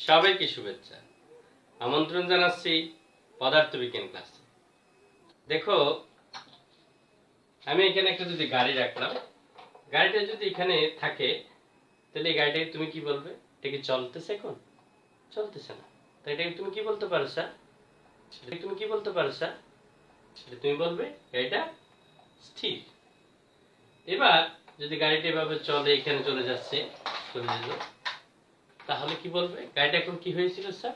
সবাইকে শুভেচ্ছা। আমন্ত্রণ জানাচ্ছি পদার্থবিজ্ঞান ক্লাসে। দেখো, আমি এখানে একটা যদি গাড়ি রাখলাম, গাড়িটা যদি এখানে থাকে তাহলে এই গাড়িটাকে তুমি কি বলবে? এটা কি চলতেছে? এখন চলতেছে না। তাই এটাকে তুমি কি বলতে পারো স্যার? তুমি কি বলতে পারো স্যার? তুমি বলবে গাড়িটা স্থির। এবার যদি গাড়িটা এভাবে চলে, এখানে চলে যাচ্ছে, চলে যেল, তাহলে কি বলবে? গাড়িটা এখন কি হয়েছিল স্যার?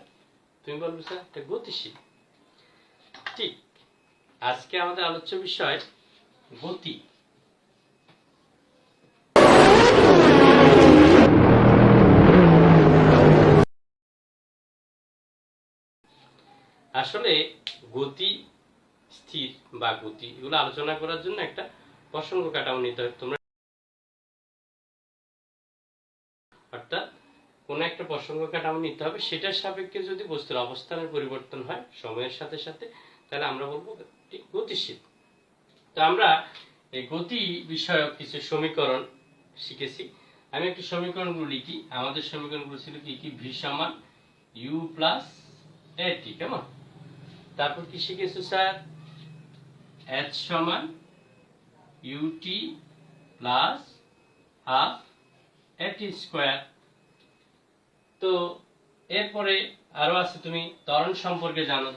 তুমি বলবে স্যার এটা গতিশীল। ঠিক, আজকে আমাদের আলোচ্য বিষয় গতি। আসলে গতি, স্থির বা গতি, এগুলো আলোচনা করার জন্য একটা প্রসঙ্গ কাঠামো নিতে হবে তোমরা। অর্থাৎ কোন একটা প্রসঙ্গ কাঠামো নিতে হবে, সেটার সাপেক্ষে যদি বস্তুর অবস্থানের পরিবর্তন হয় সময়ের সাথে সাথে, তাহলে আমরা বলবো গতিশীল। তো আমরা এই গতি বিষয়ক কিছু সমীকরণ শিখেছি। আমি একটু সমীকরণগুলো লিখি। আমাদের সমীকরণগুলো ছিল কি কি? ভি সমান ইউ প্লাস এটি, কেমন? তারপর কি শিখেছো স্যার? এইচ সমান UT plus half at square. তো এরপরে আরো আছে, তুমি ত্বরণ সম্পর্কে জানো।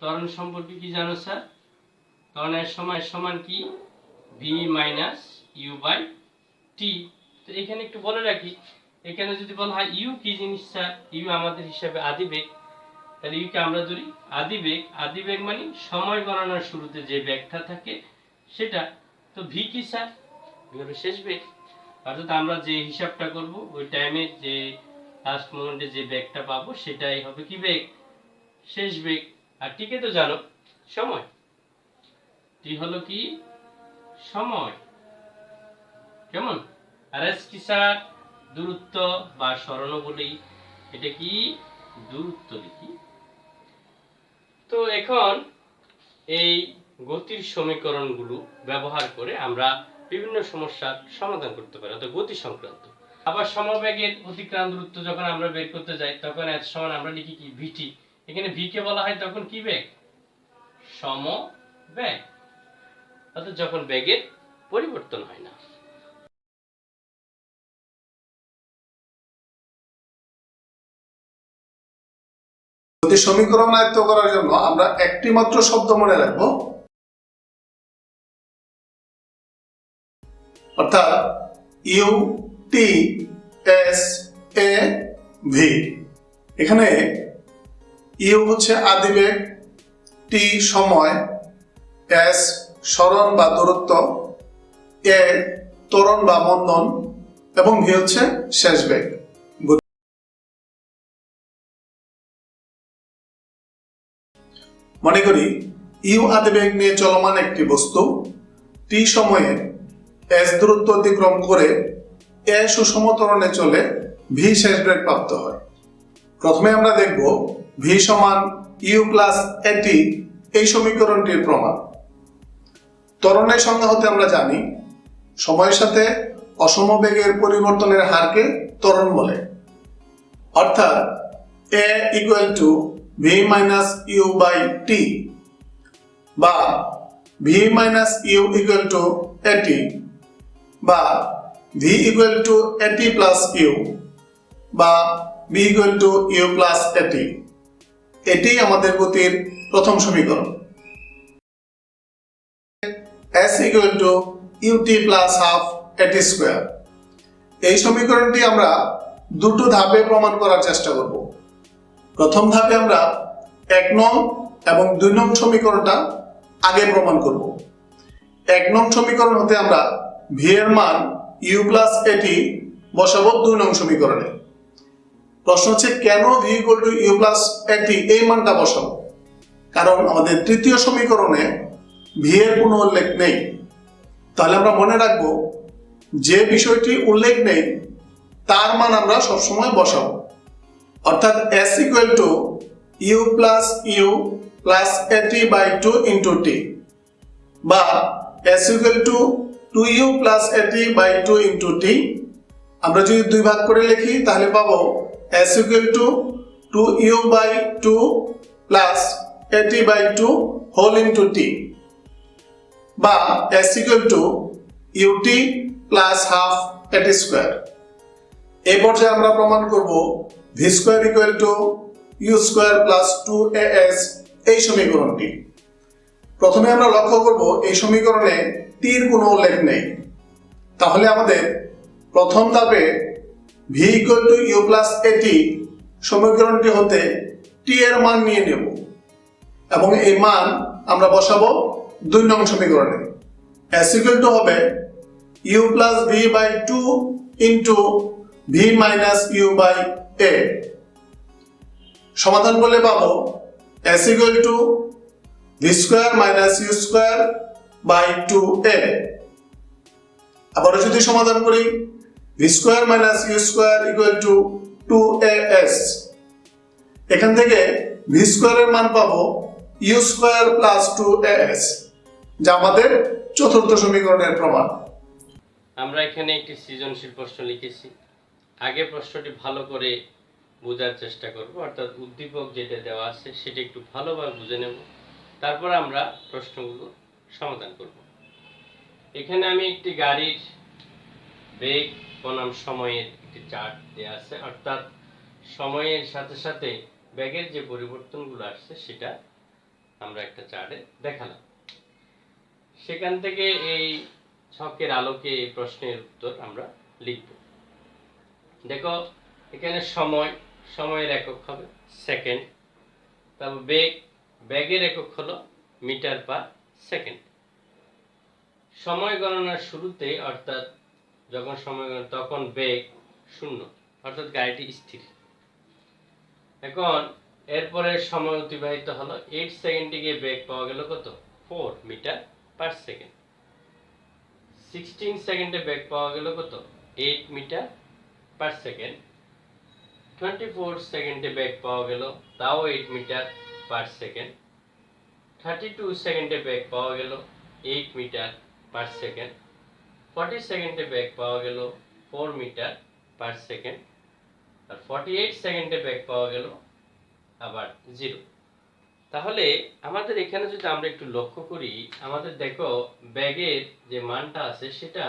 ত্বরণ সম্পর্কে কি জানো স্যার? ত্বরণের সমান কি? ভি মাইনাস ইউ বাই টি। তো এখানে একটু বলে রাখি, এখানে যদি বলা হয় ইউ কি জিনিস স্যার? ইউ আমাদের হিসাবে আদিবেগ। তাহলে ইউকে আমরা ধরি আদিবেগ। আদিবেগ মানে সময় গণনার শুরুতে যে বেগটা থাকে সেটা। তো ভি কি স্যার? ভি হলো শেষ বেগ। অর্থাৎ আমরা যে হিসাবটা করব ওই টাইমে যে লাস্ট মোমেন্টে যে বেগটা পাবো সেটাই হবে কি বেগ? শেষ বেগ। আর টিকে তো জানো সময়। টি হলো কি? সময়, কেমন? আর এস কি স্যার? দূরত্ব বা সরণ বলি, এটা কি? দূরত্ব লিখি। তো এখন এই গতির সমীকরণগুলো ব্যবহার করে আমরা বিভিন্ন সমস্যার সমাধান করতে পারি, অর্থাৎ গতি সংক্রান্ত। আবার সমবেগের অতিক্রান্ত দূরত্ব যখন আমরা বের করতে যাই, তখন এর সমান আমরা লিখি কি? ভিটি। এখানে ভি কে বলা হয় তখন কি বেগ? সমবেগ, অর্থাৎ যখন বেগের পরিবর্তন হয় না। গতি সমীকরণ আয়ত্ত করার জন্য আমরা একটি মাত্র শব্দ মনে রাখবো, অর্থাৎ U T S A V. এখানে ইউ হচ্ছে আদিবেগ, টি সময়, এস সরণ বা দূরত্ব, এ ত্বরণ বা মন্দন এবং ভি হচ্ছে শেষ বেগ। মনে করি ইউ আদিবেগ নিয়ে চলমান একটি বস্তু টি সময়ে এস দূরত্ব অতিক্রম করে এ সুষম ত্বরণে চলে ভি শেষ বেগ প্রাপ্ত হয়। প্রথমে আমরা দেখব ভি সমান ইউ প্লাস এটি, এই সমীকরণটির প্রমাণ। ত্বরণের সংজ্ঞা হতে আমরা জানি সময়ের সাথে অসমবেগের পরিবর্তনের হারকে ত্বরণ বলে। অর্থাৎ a equal to v minus u by t, বা v minus u equal to at, বা v equal to at plus u, বা v equal to you plus at. এটি আমাদের গতির প্রথম সমীকরণ। S equal to ut plus half at square. এই সমীকরণটি আমরা দুটো ধাপে প্রমাণ করার চেষ্টা করব। প্রথম ধাপে আমরা 1 নং এবং 2 নং সমীকরণটা আগে প্রমাণ করব। 1 নং সমীকরণ হতে আমরা ভি এর মান ইউ প্লাস এটি বসাবো 2 নং সমীকরণে। প্রশ্ন হচ্ছে কেন V equal to you plus A T এই মানটা বসাবো? কারণ আমাদের তৃতীয় সমীকরণে ভি এর কোনো উল্লেখ নেই। তাহলে আমরা মনে রাখবো যে বিষয়টি উল্লেখ নেই তার মান আমরা সবসময় বসাবো। অর্থাৎ S equal to you plus A T by 2 into T, বা S equal to 2u plus A T by 2 into T. আমরা যদি 2 ভাগ করে লিখি তাহলে পাবো s equal to 2u by 2 plus at by 2 whole into t বা s equal to ut plus half at square। এই পর্যায়ে আমরা প্রমাণ করব v square equal to u square plus 2as এই সমীকরণটি। প্রথমে আমরা লক্ষ্য করব এই সমীকরণে t এর কোনো উল্লেখ নেই, তাহলে আমাদের প্রথম ধাপে v equal to u plus at সমীকরণটি হতে t এর মান নিয়ে নেব এবং এই মান আমরা বসাবো 2 নং সমীকরণে। s equal to হবে u plus v by 2 into v minus u by a। সমাধান করলে পাবো s equal to v square minus u square by 2a। আবার যদি সমাধান করি v square minus u square equal to 2as। এখান থেকে v square এর মান পাবো u square plus 2as, যা আমাদের চতুর্থ সমীকরণের প্রমাণ। আমরা এখানে একটি সৃজনশীল প্রশ্ন লিখেছি। আগে প্রশ্নটি ভালো করে বোঝার চেষ্টা করব, অর্থাৎ উদ্দীপক যেটা দেওয়া আছে সেটা একটু ভালোভাবে বুঝে নেব, তারপর আমরা প্রশ্নগুলো সমাধান করব। এখানে আমি একটি গাড়ির বেগ বনাম সময়ের একটি চার্ট দেওয়া আছে, অর্থাৎ সময়ের সাথে সাথে বেগের যে পরিবর্তনগুলো আসছে সেটা আমরা একটা চার্টে দেখালাম। সেখান থেকে এই ছকের আলোকে এই প্রশ্নের উত্তর আমরা লিখব। দেখো এখানে সময়ের একক হবে সেকেন্ড, তারপর বেগের একক হলো মিটার পার সেকেন্ড। সময় গণনার শুরুতে অর্থাৎ যখন সময় গণনা তখন বেগ 0, অর্থাৎ গাড়িটি স্থির। এখন এরপরে সময় অতিবাহিত হলো 8 সেকেন্ডে গিয়ে বেগ পাওয়া গেল কত? 4 মিটার পার সেকেন্ড। 16 সেকেন্ডে বেগ পাওয়া গেল কত? 8 মিটার পার সেকেন্ড। 24 সেকেন্ডে বেগ পাওয়া গেল তাও 8 মিটার পার সেকেন্ড। 32 সেকেন্ডে বেগ পাওয়া গেল 8 মিটার পার সেকেন্ড। 40 সেকেন্ডে বেগ পাওয়া গেল 4 মিটার পার সেকেন্ড। আর 48 সেকেন্ডে বেগ পাওয়া গেল আবার 0। তাহলে আমাদের এখানে যদি আমরা একটু লক্ষ্য করি, আমাদের দেখো বেগের যে মানটা আছে সেটা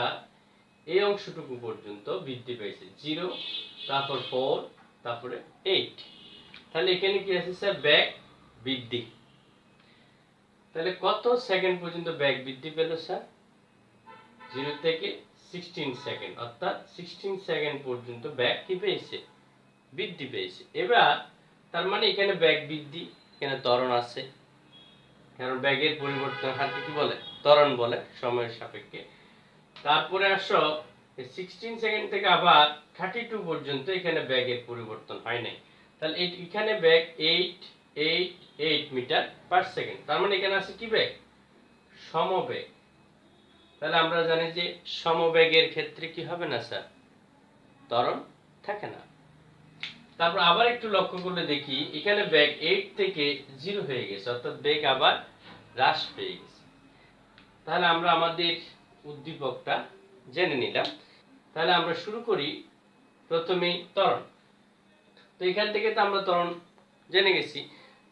এই অংশটুকু পর্যন্ত বৃদ্ধি পেয়েছে, 0, তারপর 4, তারপরে 8। তাহলে এখানে কি আছে স্যার? বেগ বৃদ্ধি। তাহলে কত সেকেন্ড পর্যন্ত বেগ বৃদ্ধি পেল স্যার? 0 থেকে 16 সেকেন্ড, অর্থাৎ 16 সেকেন্ড পর্যন্ত বেগ কি পেয়েছে? বৃদ্ধি পেয়েছে। এবার তার মানে এখানে বেগ বৃদ্ধি, এখানে ত্বরণ আছে, কারণ বেগের পরিবর্তন হারকে কি বলে? ত্বরণ বলে সময়ের সাপেক্ষে। তারপরে আসো 16 সেকেন্ড থেকে আবার 32 পর্যন্ত এখানে বেগের পরিবর্তন হয় নাই। তাহলে এখানে বেগ 8 মিটার পার সেকেন্ড। তার মানে এখানে আছে কি বেগ? সমবেগ। তাহলে আমরা জানি যে সমবেগের ক্ষেত্রে কি হবে না স্যার? ত্বরণ থাকে না। তারপর আবার একটু লক্ষ্য করলে দেখি এখানে বেগ 8 থেকে 0 হয়ে গেছে, অর্থাৎ বেগ আবার হ্রাস পেয়ে গেছে। তাহলে আমরা আমাদের উদ্দীপকটা জেনে নিলাম। তাহলে আমরা শুরু করি প্রথমে ত্বরণ। তো এখান থেকে তো আমরা ত্বরণ জেনে গেছি,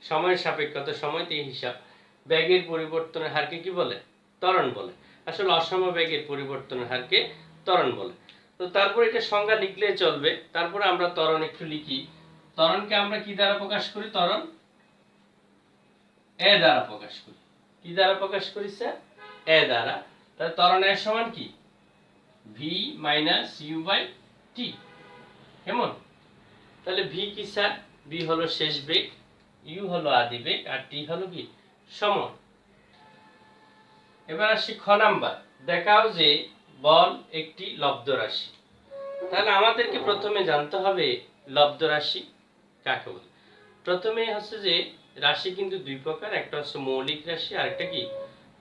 সময়ের সাপেক্ষতা, সময়তে হিসাব। বেগের পরিবর্তনের হারকে কি বলে? ত্বরণ বলে। আসলে অসমবেগের পরিবর্তনের হারকে ত্বরণ বলে। তো তারপর এটা সংজ্ঞা লিখলে চলবে। তারপরে আমরা ত্বরণ একটু লিখি। ত্বরণকে আমরা কি দ্বারা প্রকাশ করি? ত্বরণ এ দ্বারা প্রকাশ করি। কি দ্বারা প্রকাশ করি স্যার? এ দ্বারা। তাহলে ত্বরণ এর সমান কি? v minus u by t। কেমন? তাহলে v কি স্যার? v হলো শেষ বেগ, u হলো আদি বেগ, আর t হলো কি? সময়। এবার আসি খ নাম্বার। দেখাও যে বল একটি লব্ধ রাশি। তাহলে আমাদেরকে প্রথমে জানতে হবে লব্ধ রাশি কাকে বলে। প্রথমে হচ্ছে যে রাশি কিন্তু দুই প্রকার, একটা হচ্ছে মৌলিক রাশি আর একটা কি?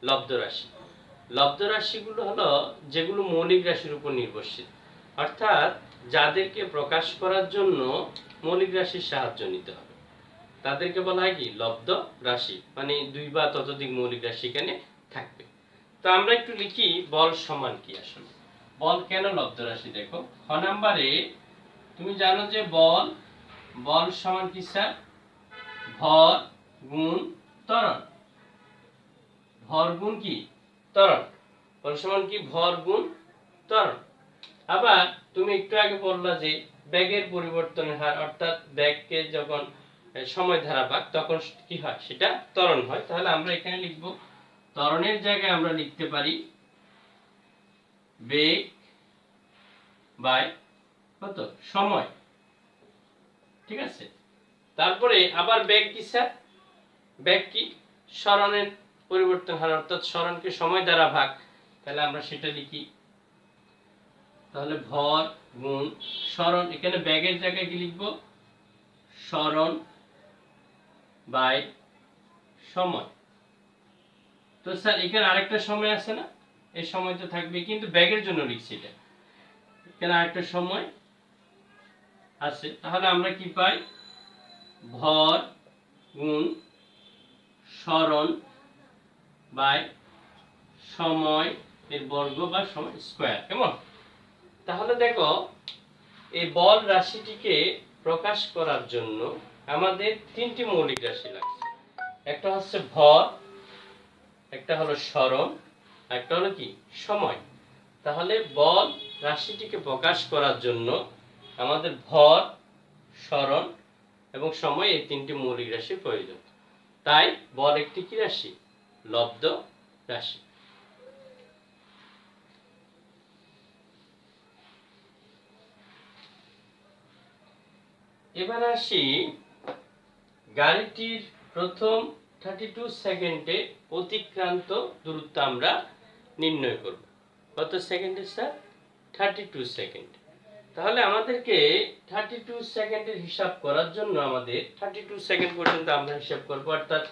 লব্ধ রাশি। লব্ধ রাশিগুলো হলো যেগুলো মৌলিক রাশির উপর নির্ভরশীল, অর্থাৎ যাদেরকে প্রকাশ করার জন্য মৌলিক রাশির সাহায্য নিতে হবে, তাদেরকে বলা হয় কি? লব্ধ রাশি। মানে দুই বা ততোধিক মৌলিক রাশি এখানে থাকবে। তো আমরা একটু লিখি বল সমান কি আসলে। বল কেন লব্ধ রাশি? দেখো খ নাম্বারে তুমি জানো যে বল বল সমান কি স্যার? ভর গুণ ত্বরণ। ভর গুণ কি? ত্বরণ। বল সমান কি? ভর গুণ ত্বরণ। আবার তুমি একটু আগে বললা যে বেগের পরিবর্তনের হার, অর্থাৎ বেগকে যখন সময় ধারাবাক তখন কি হয়? সেটা ত্বরণ হয়। তাহলে আমরা এখানে লিখব, ত্বরণের জায়গায় আমরা লিখতে পারি বেগ বাই কত? সময়। ঠিক আছে। তারপরে আবার বেগ কি স্যার? বেগ কি? সরণের পরিবর্তন হার, অর্থাৎ সরণকে সময় দ্বারা ভাগ। তাহলে আমরা সেটা লিখি, তাহলে ভর গুণ সরণ। এখানে বেগের জায়গায় কি লিখব? সরণ বাই সময়। তো স্যার এখানে আরেকটা সময় আছে না? এই সময় তো থাকবে, কিন্তু বেগের জন্য লিখছি এটা। এখানে আরেকটা সময় আছে, তাহলে আমরা কি পাই? ভর গুণ সরণ বাই সময় এর বর্গ বা সময় স্কয়ার। কেমন? তাহলে দেখো, এই বল রাশিটিকে প্রকাশ করার জন্য আমাদের তিনটি মৌলিক রাশি লাগছে। একটা হচ্ছে ভর, একটা হলো সরণ, একটা হলো কি? সময়। তাহলে বল রাশিটিকে প্রকাশ করার জন্য আমাদের ভর, সরণ এবং সময়, এই তিনটি মৌলিক রাশির প্রয়োজন। তাই বল একটি কি রাশি? লব্ধ রাশি। এবার আসি, গাড়িটির প্রথম 32 সেকেন্ডে অতিক্রান্ত দূরত্ব আমরা নির্ণয় করব। কত সেকেন্ডে স্যার? 32 সেকেন্ড। তাহলে আমাদেরকে 32 সেকেন্ডের হিসাব করার জন্য আমাদের 32 সেকেন্ড পর্যন্ত আমরা হিসাব করব, অর্থাৎ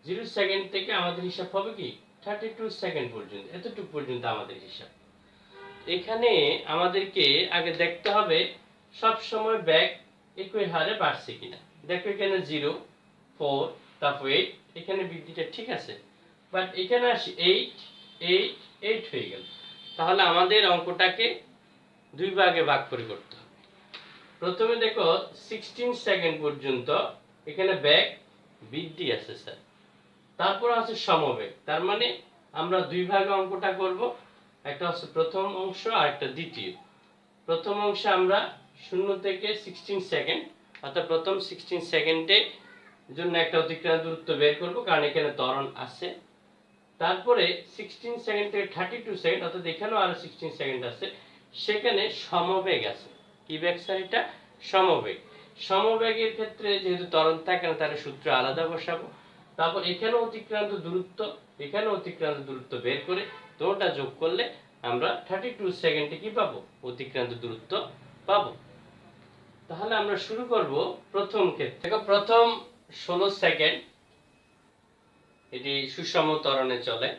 0 সেকেন্ড থেকে আমাদের হিসাব হবে কি? 32 সেকেন্ড পর্যন্ত। এতটুকু পর্যন্ত আমাদের হিসাব। এখানে আমাদেরকে আগে দেখতে হবে সব সময় বেগ একই হারে বাড়ছে কিনা। দেখো এখানে 0, 4, তারপর 8, এখানে বৃদ্ধিটা ঠিক আছে, বাট এখানে আসি 8, 8, 8 হয়ে গেল। তাহলে আমাদের অঙ্কটাকে দুই ভাগে ভাগ করে করতে হবে। প্রথমে দেখো 16 সেকেন্ড পর্যন্ত এখানে বেগ বৃদ্ধি আছে স্যার, তারপর আছে সমবেগ। তার মানে আমরা দুই ভাগে অঙ্কটা করব, একটা হচ্ছে প্রথম অংশ আর একটা দ্বিতীয়। প্রথম অংশে আমরা 0 থেকে 16 সেকেন্ড, অর্থাৎ প্রথম 16 সেকেন্ডে জন্য একটা অতিক্রান্ত দূরত্ব বের করব, কারণ এখানে ত্বরণ আছে। তারপরে 16 সেকেন্ড থেকে 32 সেকেন্ড, অর্থাৎ এখানেও আরো 16 সেকেন্ড আছে, সেখানে সমবেগ আছে। কি বেগ স্যার? এটা সমবেগ। সমবেগের ক্ষেত্রে যেহেতু ত্বরণ থাকে না, তাহলে সূত্র আলাদা বসাবো। তারপর এখানেও অতিক্রান্ত দূরত্ব, এখানেও অতিক্রান্ত দূরত্ব বের করে দুটোটা যোগ করলে আমরা 32 সেকেন্ডে কি পাবো? অতিক্রান্ত দূরত্ব পাবো। তাহলে আমরা শুরু করব প্রথম ক্ষেত্রে। দেখো প্রথম 16 সেকেন্ড এটি সুষম ত্বরণে চলে।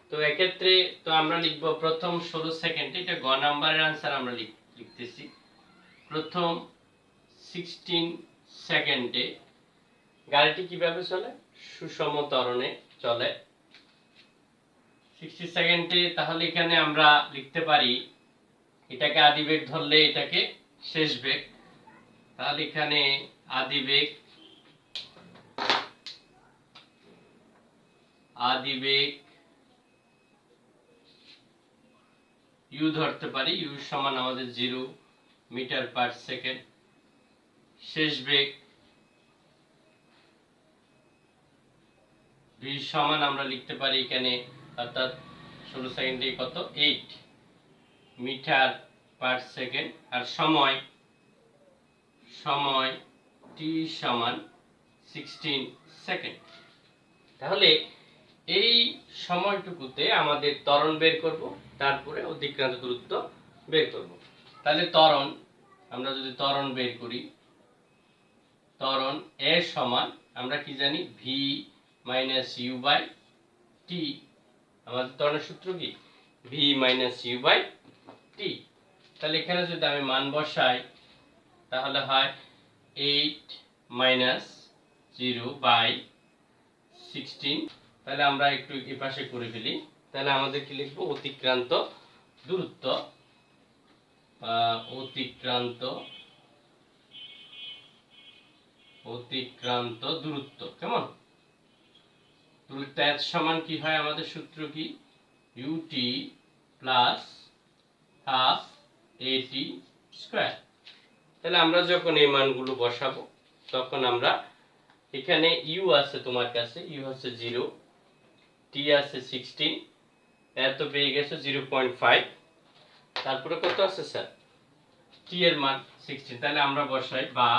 তো এক্ষেত্রে তো আমরা লিখব প্রথম 16 সেকেন্ডে, এটা গ নাম্বারের आंसर আমরা লিখতেছি। প্রথম 16 সেকেন্ডে গাড়িটি কিভাবে চলে? সুষম ত্বরণে চলে 60 সেকেন্ডে। তাহলে এখানে আমরা লিখতে পারি, এটাকে আদি বেগ ধরলে এটাকে শেষ বেগ। তাহলে এখানে আদি বেগ ইউ ধরতে পারি। ইউ সমান আমাদের 0 মিটার পার সেকেন্ড। শেষ বেগ ভি সমান আমরা লিখতে পারি এখানে, অর্থাৎ 16 সেকেন্ডে কত? 8 মিটার পার সেকেন্ড। আর সময় টি সমান 16 সেকেন্ড। তাহলে এই সময়টুকুতে আমাদের ত্বরণ বের করব, তারপরে অতিক্রান্ত দূরত্ব বের করব। তাহলে ত্বরণ, আমরা যদি ত্বরণ বের করি, ত্বরণ এর সমান আমরা কি জানি? ভি মাইনাস ইউ বাই টি। আমাদের ত্বরণের সূত্র কি? ভি মাইনাস ইউ বাই টি। তাহলে এখানে যদি আমি মান বসাই, তাহলে হয় 8 মাইনাস 0 বাই 16। তাহলে আমরা একটু এই পাশে করে ফেলি। তাহলে আমাদের কি লিখবো? অতিক্রান্ত দূরত্ব, অতিক্রান্ত অতিক্রান্ত দূরত্ব। কেমন? দূরত্ব h সমান কি হয়, আমাদের সূত্র কি, ut plus half at square. তাহলে আমরা যখন এই মানগুলো বসাবো তখন আমরা এখানে u আছে, তোমার কাছে u হচ্ছে 0, t আছে 16, এত পেয়ে গেছে 0.5, তারপরে কত আছে স্যার, t এর মান 16। তাহলে আমরা বসাই বা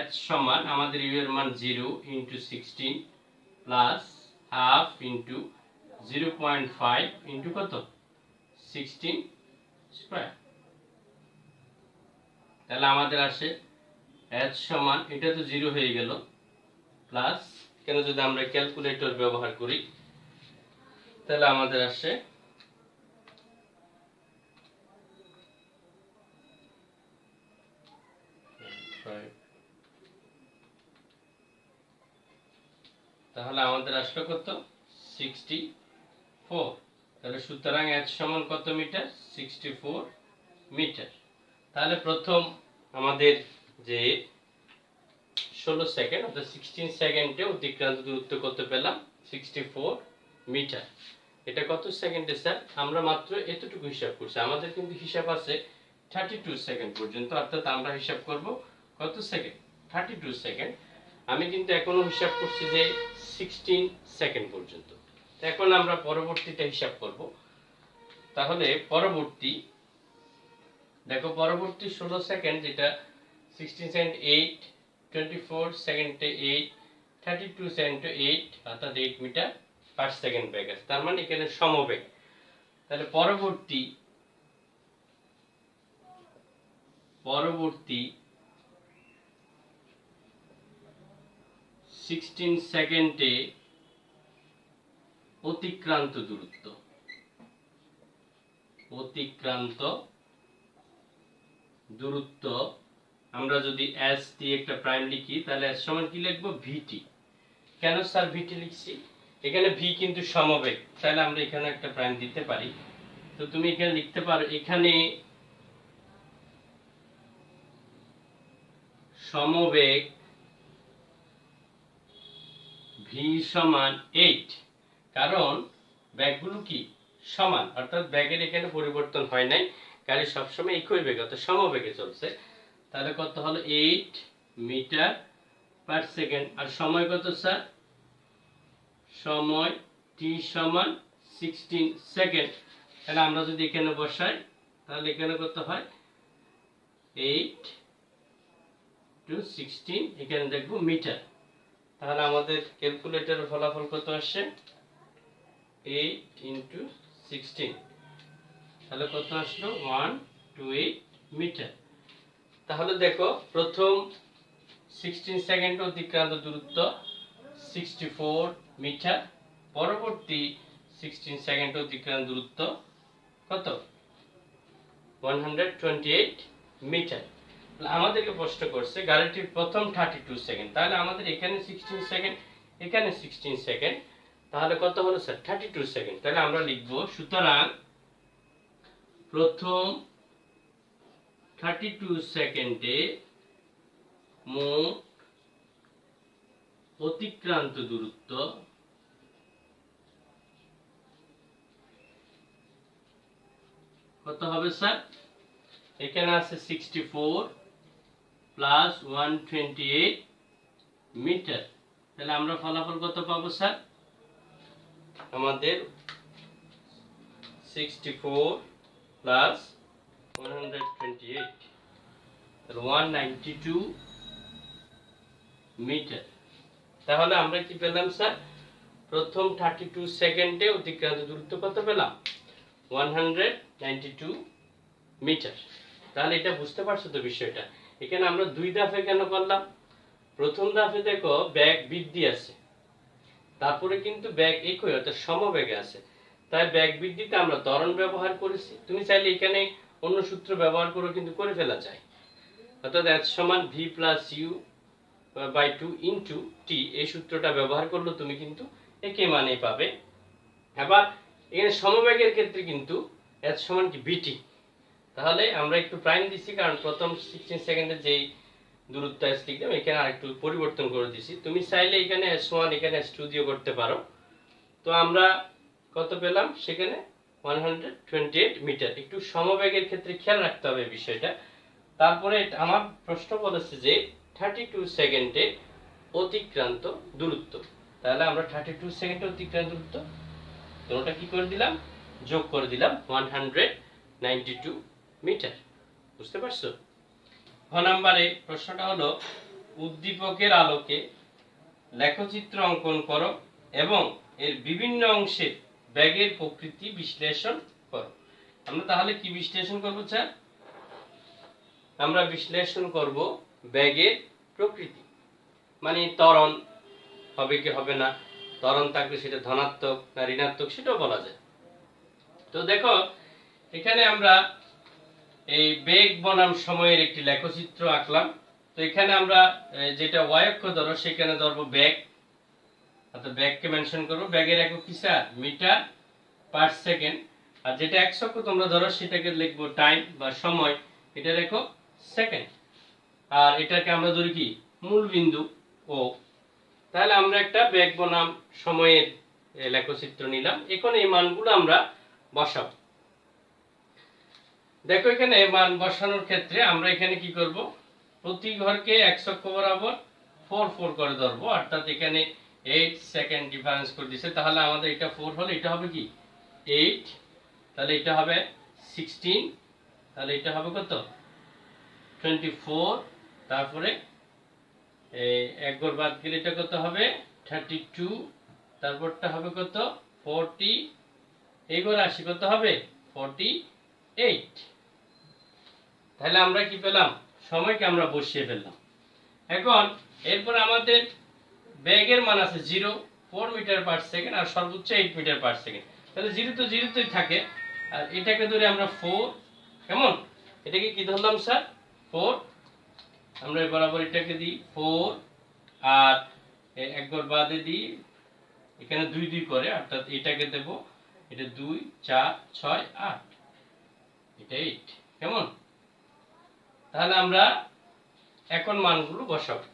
h সমান আমাদের u এর মান 0 into 16 plus half into 0.5 into কত, 16 স্কয়ার। তাহলে আমাদের আসে h সমান, এটা তো 0 হয়ে গেল, প্লাস কেন যদি আমরা ক্যালকুলেটর ব্যবহার করি তাহলে আমাদের আসে তাহলে আমাদের আসলো কত, 64। তাহলে সুতরাং h সমান কত মিটার, 64 মিটার। তাহলে প্রথম আমাদের যে 16 সেকেন্ড অর্থাৎ 16 সেকেন্ডে অতিক্রান্ত দূরত্ব কত পেলাম, 64 মিটার। এটা কত সেকেন্ডে স্যার, আমরা মাত্র এতটুকু হিসাব করছি, আমাদের কিন্তু হিসাব আছে 32 সেকেন্ড পর্যন্ত, অর্থাৎ আমরা হিসাব করব কত সেকেন্ড, 32 সেকেন্ড। আমি কিন্তু এখনো হিসাব করছি যে 16 সেকেন্ড পর্যন্ত। এখন আমরা পরবর্তীটা হিসাব করব। তাহলে পরবর্তী দেখো, পরবর্তী 16 সেকেন্ড যেটা 16 সেকেন্ড 8, 24 সেকেন্ডে 8, 32 সেকেন্ডে 8, অর্থাৎ 8 মিটার পার সেকেন্ড বেগ আছে, তার মানে এখানে সমবেগ। তাহলে পরবর্তী 16 সেকেন্ডে অতিক্রান্ত দূরত্ব আমরা যদি s দিয়ে একটা প্রাইম লিখি তাহলে s সমান কি লিখবো, vt। কেন স্যার vt লিখছি, এখানে v কিন্তু সমবেগ, তাহলে আমরা এখানে একটা প্রাইম দিতে পারি। তো তুমি এখানে লিখতে পারো, এখানে সমবেগ v সমান 8, কারণ ব্যাগগুলো কি সমান, অর্থাৎ ব্যাগের এখানে পরিবর্তন হয় নাই, গাড়ি সবসময় একই বেগে অর্থাৎ সমবেগে চলছে। তাহলে কত হলো, 8 মিটার পার সেকেন্ড। আর সময় কত স্যার, সময় t সমান 16 সেকেন্ড। তাহলে আমরা যদি এখানে বসাই তাহলে এখানে কত হয়, 8 টু 16, এখানে দেখবো মিটার। তাহলে আমাদের ক্যালকুলেটরের ফলাফল কত আসে, 8 ইনটু 16, তাহলে কত আসলো, 128 মিটার। তাহলে দেখো, প্রথম 16 সেকেন্ড অতিক্রান্ত দূরত্ব 64 মিটার, পরবর্তী 16 সেকেন্ড অতিক্রান্ত দূরত্ব কত, 128 মিটার। আমাদেরকে প্রশ্ন করছে গাড়িটির প্রথম 32 সেকেন্ড, তাহলে আমাদের এখানে 16 সেকেন্ড, এখানে 16 সেকেন্ড, তাহলে কত হলো স্যার, 32 সেকেন্ড। তাহলে আমরা লিখব, সুতরাং প্রথম 32 সেকেন্ডে মোট অতিক্রান্ত দূরত্ব কত হবে স্যার, এখানে আছে 64 প্লাস 128 মিটার। তাহলে আমরা ফলাফল কত পাবো স্যার, আমাদের 64 প্লাস 128, 192 মিটার। তাহলে আমরা কি পেলাম স্যার, প্রথম 32 সেকেন্ডে অতিক্রান্ত দূরত্ব কত পেলাম, 192 মিটার। তাহলে এটা বুঝতে পারছো তো বিষয়টা। এখানে আমরা দুই ধাপে কেন করলাম, প্রথম ধাপে দেখো ব্যাগ বৃদ্ধি আছে, তারপরে কিন্তু ব্যাগ একই অর্থাৎ সমবেগে আছে, তাই ব্যাগ বৃদ্ধিতে আমরা ত্বরণ ব্যবহার করেছি। তুমি চাইলে এখানে অন্য সূত্র ব্যবহার করে কিন্তু করে ফেলা যায়, অর্থাৎ h সমান v plus u by 2 into t, এই সূত্রটা ব্যবহার করলে তুমি কিন্তু একই মানেই পাবে। আবার এখানে সমবেগের ক্ষেত্রে কিন্তু h সমান কি vt। তাহলে আমরা একটু প্রাইম দিচ্ছি, কারণ প্রথম 16 সেকেন্ডে যেই দূরত্ব s লিখলাম, এখানে আরেকটু পরিবর্তন করে দিছি। তুমি চাইলে এখানে s1 এখানে s2 দিয়ে করতে পারো। তো আমরা কত পেলাম সেখানে 128 মিটার। একটু সমবেগের ক্ষেত্রে খেয়াল রাখতে হবে বিষয়টা। তারপরে আমার প্রশ্ন বলেছে যে 32 সেকেন্ডে অতিক্রান্ত দূরত্ব। তাহলে আমরা 32 সেকেন্ডে অতিক্রান্ত দূরত্ব দুটোটা কি করে দিলাম, যোগ করে দিলাম 192 মিটার। বুঝতে পারছো? খ নম্বরে প্রশ্নটা হলো উদ্দীপকের আলোকে লেখচিত্র অঙ্কন করো এবং এর বিভিন্ন অংশের ব্যাগের প্রকৃতি বিশ্লেষণ করো। আমরা তাহলে কি বিশ্লেষণ করব স্যার? আমরা বিশ্লেষণ করব ব্যাগের প্রকৃতি, মানে ত্বরণ হবে কি হবে না, ত্বরণ থাকলে সেটা ধনাত্মক না ঋণাত্মক সেটাও বলা যায়। তো দেখো এখানে আমরা এই বেগ বনাম সময়ের একটি লেখচিত্র আঁকলাম। তো এখানে আমরা যেটা y অক্ষ ধরো সেখানে ধরবো বেগ, অর্থাৎ বেগকে মেনশন করব। বেগের একক কি স্যার? Metre per second. আর যেটা x অক্ষ তোমরা ধরো সেটাকে লিখবো টাইম বা সময়, এটা লেখো সেকেন্ড। আর এটাকে আমরা ধরি কি মূল বিন্দু ও। তাহলে আমরা একটা বেগ বনাম সময়ের লেখচিত্র নিলাম। এখন এই মানগুলো আমরা বসাবো। দেখো এখানে মান বসানোর ক্ষেত্রে আমরা এখানে কি করব, প্রতি ঘরকে x অক্ষ বরাবর 4 4 করে ধরবো, অর্থাৎ এখানে 8 সেকেন্ড ডিফারেন্স করে দিয়েছে। তাহলে আমাদের এটা 4 হলে এটা হবে কি 8, তাহলে এটা হবে 16, তাহলে এটা হবে কত 24, তারপরে এক ঘর বাদ গেলে এটা কত হবে 32, তারপরটা হবে কত 40, এই ঘরে আসি কত হবে 48। তাহলে আমরা কি পেলাম, সময়কে আমরা বসিয়ে ফেললাম। এখন এরপর আমাদের বেগের মান আছে 0, 4 মিটার পার সেকেন্ড আর সর্বোচ্চ 8 মিটার পার সেকেন্ড। তাহলে 0 তো 0 তেই থাকে, আর এটাকে ধরে আমরা 4, কেমন এটাকে কি ধরলাম স্যার 4, আমরা বরাবর এটাকে দিই 4, আর এক ঘর বাদে দিই এখানে 2 2 করে, অর্থাৎ এটাকে দেব, এটা 2 4 6 8, এটা 8, কেমন। তাহলে আমরা এখন মানগুলো বসাবো।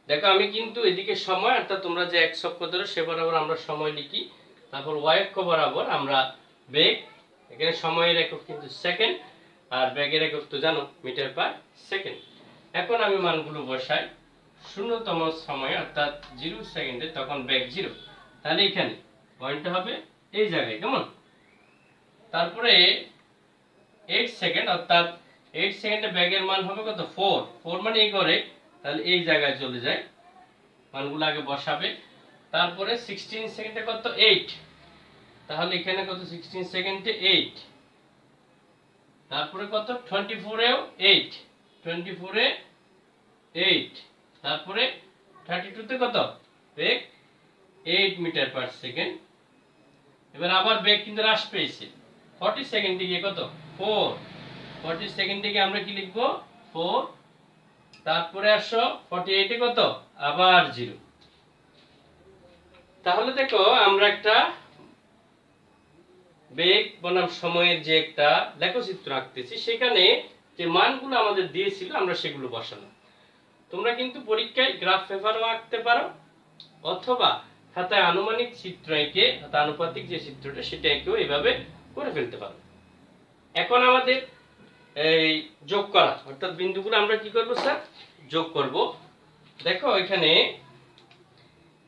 দেখো আমি কিন্তু এদিকে সময়, অর্থাৎ তোমরা যে x অক্ষ ধরো সে বরাবর আমরা সময় লিখি, তারপর y অক্ষ বরাবর আমরা বেগ, এখানে সময়ের একক কিন্তু সেকেন্ড আর বেগের একক তো জানো মিটার পার সেকেন্ড। এখন আমি মানগুলো বসাই। শূন্যতম সময় অর্থাৎ 0 সেকেন্ডে তখন বেগ 0, তাহলে এখানে পয়েন্টটা হবে এই জায়গায়, কেমন। তারপরে 8 সেকেন্ড, অর্থাৎ 8 সেকেন্ডে ব্যাগের মান হবে কত 4, 4 মানে এই করে, তাহলে এই জায়গায় চলে যায়, মানগুলো আগে বসাবে। তারপরে 16 সেকেন্ডে কত 8, তাহলে এখানে কত 16 সেকেন্ডে 8, তারপরে কত 24 এও 8, 24 এ 8, তারপরে 32 তে কত বেগ 8 মিটার পার সেকেন্ড। এবার আবার বেগ কিন্তু হ্রাস পেয়েছে, 40 সেকেন্ডে গিয়ে কত 4, 40 সেকেন্ডে গিয়ে আমরা কি লিখবো 4, তারপরে আসো 48 এ কত আবার 0। তাহলে দেখো আমরা একটা বেগ বনাম সময়ের যে একটা লেখচিত্র আঁকতেছি, সেখানে যে মানগুলো আমাদের দিয়েছিল আমরা সেগুলো বসালাম। তোমরা কিন্তু পরীক্ষায় গ্রাফ পেপারও আঁকতে পারো, অথবা খাতায় আনুমানিক চিত্র এঁকে, আনুপাতিক যে চিত্রটা সেটা এঁকেও এইভাবে করে ফেলতে পারো। এখন আমাদের এই যোগ করা, অর্থাৎ বিন্দুগুলো আমরা কি করব স্যার যোগ করব। দেখো এখানে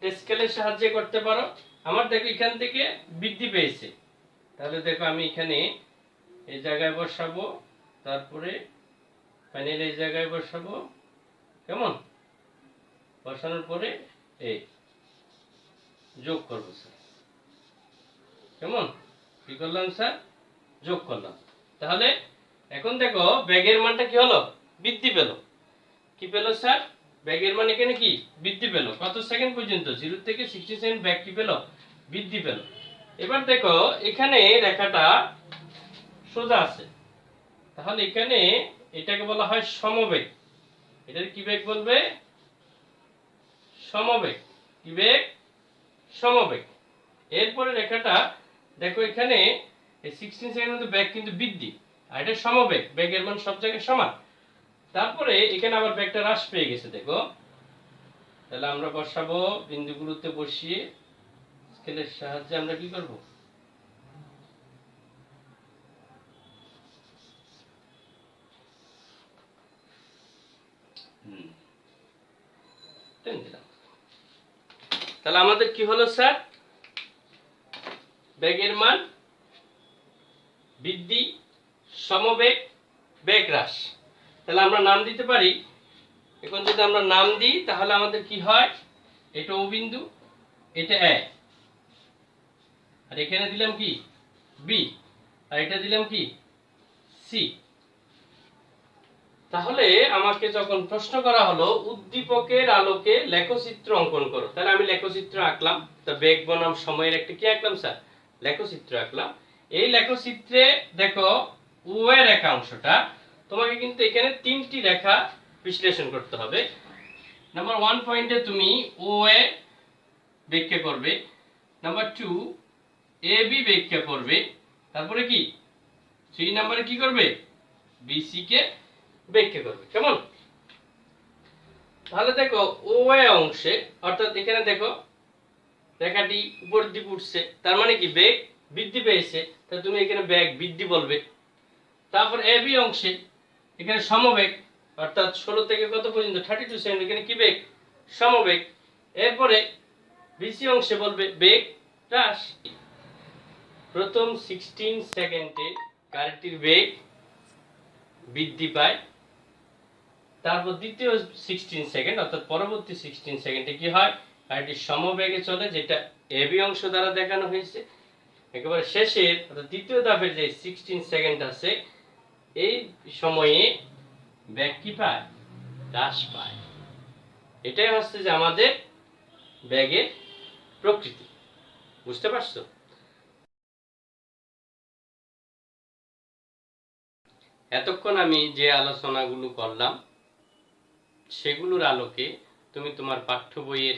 স্কেলের সাহায্যে করতে পারো। আমার দেখো এখান থেকে বৃদ্ধি পেয়েছে, তাহলে দেখো আমি এখানে এই জায়গায় বসাবো, তারপরে ফাইনাল এই জায়গায় বসাবো, কেমন। বসানোর পরে এই যোগ করব স্যার, কেমন কি করলাম স্যার যোগ করলাম। তাহলে এখন দেখো ব্যাগের মানটা কি হলো বৃদ্ধি পেল, কি পেল স্যার ব্যাগের মান এখানে কি বৃদ্ধি পেল, কত সেকেন্ড পর্যন্ত 0 থেকে 60 সেকেন্ড ব্যাগ কি পেল বৃদ্ধি পেল। এবার দেখো এখানে রেখাটা সোজা আছে, তাহলে এখানে এটাকে বলা হয় সমবেগ। এটার কি বেগ বলবে সমবেগ, কি বেগ সমবেগ। এরপরে রেখাটা দেখো এখানে 16 সেকেন্ডের মধ্যে ব্যাগ কিন্তু বৃদ্ধি, আর এটা সমবেগ, বেগের মান সব জায়গায় সমান। তারপরে এখানে আবার ব্যাগটা হ্রাস পেয়ে গেছে দেখো, তাহলে আমরা বসাবো বিন্দুগুলোতে বসিয়ে স্কেলের সাহায্যে আমরা কি করব, টেনে দিলাম। তাহলে আমাদের কি হলো স্যার, বেগের মান বৃদ্ধি, সমবেগ, বেগ হ্রাস। তাহলে আমরা নাম দিতে পারি। এখন যদি আমরা নাম দিই তাহলে আমাদের কি হয়, এটা ও বিন্দু, এটা এ, আর এখানে দিলাম কি বি, আর এটা দিলাম কি সি। তাহলে আমাকে যখন প্রশ্ন করা হলো উদ্দীপকের আলোকে লেখচিত্র অঙ্কন করো, তাহলে আমি লেখচিত্র আঁকলাম। তা বেগ বনাম সময়ের একটা কি আঁকলাম স্যার, লেখচিত্র আঁকলাম। এই লেখচিত্রে দেখো ও এর রেখা অংশটা তোমাকে কিন্তু এখানে তিনটি রেখা বিশ্লেষণ করতে হবে। নাম্বার 1 পয়েন্টে তুমি ও এ ব্যাখ্যা করবে, নাম্বার 2 এ বি ব্যাখ্যা করবে, তারপরে কি 3 নম্বরে কি করবে, বিসি কে ব্যাখ্যা করবে। কেমন? তাহলে দেখো ও এ অংশে, অর্থাৎ এখানে দেখো রেখাটি উপরের দিকে উঠছে, তার মানে কি বেগ বৃদ্ধি পেয়েছে, তাহলে তুমি এখানে বেগ বৃদ্ধি বলবে। তারপর এ বি অংশে এখানে সমবেগ, অর্থাৎ 16 থেকে কত পর্যন্ত 32 সেকেন্ড, এখানে কি বেগ, সমবেগ। এরপরে বিসি অংশে বলবে বেগ হ্রাস। প্রথম 16 সেকেন্ডে গাড়িটির বেগ বৃদ্ধি পায়, তারপর দ্বিতীয় 16 সেকেন্ড অর্থাৎ পরবর্তী 16 সেকেন্ডে কি হয়, গাড়িটি সমবেগে চলে, যেটা এবি অংশ দ্বারা দেখানো হয়েছে। একেবারে শেষের অর্থাৎ দ্বিতীয় ধাপের যে 16 সেকেন্ড আছে, এই সময়ে বেগ কি পায়, হ্রাস পায়। এটাই হচ্ছে যে আমাদের বেগের প্রকৃতি। বুঝতে পারছো? এতক্ষণ আমি যে আলোচনাগুলো করলাম সেগুলোর আলোকে তুমি তোমার পাঠ্য বইয়ের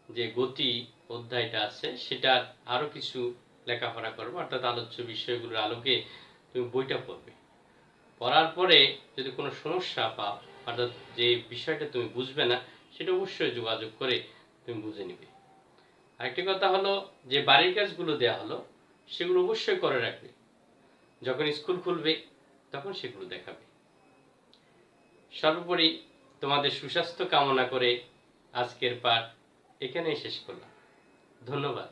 যে গতি অধ্যায়টা আছে সেটার আরো কিছু লেখাপড়া করবে, অর্থাৎ আলোচ্য বিষয়গুলোর আলোকে তুমি বইটা পড়বে। পড়ার পরে যদি কোনো সমস্যা পাও, অর্থাৎ যে বিষয়টা তুমি বুঝবে না, সেটা অবশ্যই যোগাযোগ করে তুমি বুঝে নিবে। আরেকটি কথা হলো যে বাড়ির কাজগুলো দেওয়া হলো সেগুলো অবশ্যই করে রাখবে, যখন স্কুল খুলবে তখন সেগুলো দেখাবে। সর্বোপরি তোমাদের সুস্বাস্থ্য কামনা করে আজকের পাঠ এখানেই শেষ করলাম। ধন্যবাদ।